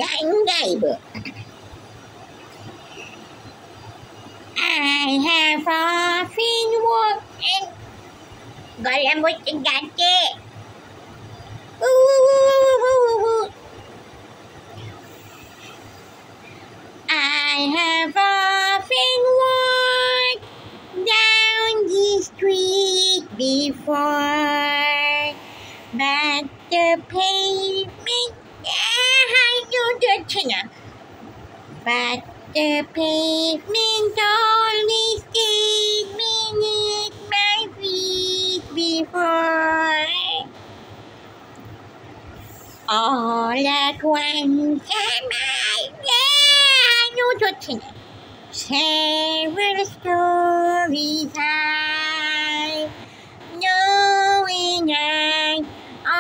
গান গাইব। I have often walked and গলা মধ্যে যাচ্ছে। I have often walked down the street before, but the pavement but the pavement always stayed beneath my feet before. All at once several stories high, knowing I'm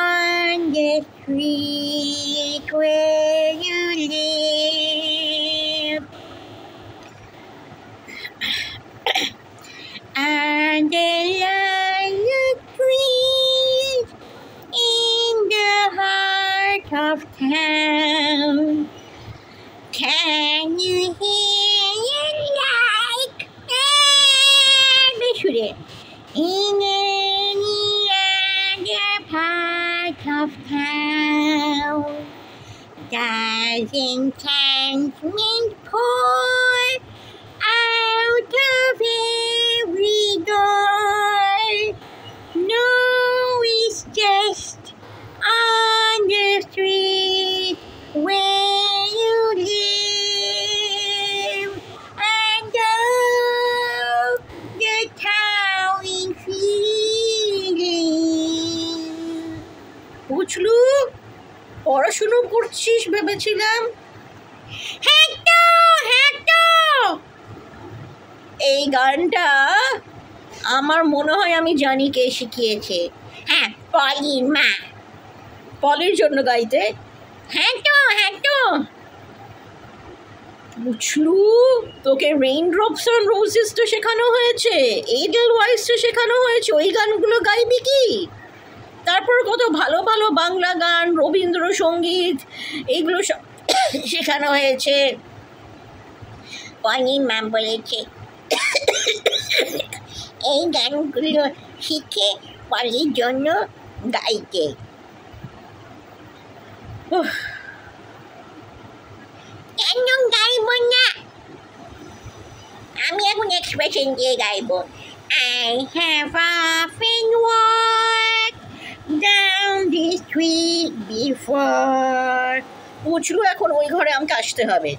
on the street where you live. And the lilac trees in the heart of town. Can you hear it like in any other part of town? Doesn't enchantment pour out of every door? No, it's just on the street where you live, and oh, the towering feeling. বুঝলু, পড়াশুনো করছিস ভেবেছিলাম। হ্যাঁ তো এই গানটা আমার মনে হয় আমি জানি কে শিখিয়েছে। হ্যাঁ, পলির মা। পলির জন্য গাইতে? হ্যাঁ তো বুঝলু, তোকে রেইন ড্রপস অন রোজেস তো শেখানো হয়েছে, এডেল ওয়াইস তো শেখানো হয়েছে, ওই গানগুলো গাইবি কি? তারপর কত ভালো ভালো বাংলা গান, রবীন্দ্রসঙ্গীত, এইগুলো সব শেখানো হয়েছে। পলির মা বলেছে এই গানগুলো শিখে পলির জন্য গাইতে। কেন গাইব না? আমি এখন এক্সপ্রেশন দিয়ে গাইব। I have often walked down the street before. বুঝলু, এখন ওই ঘরে আমাকে আসতে হবে।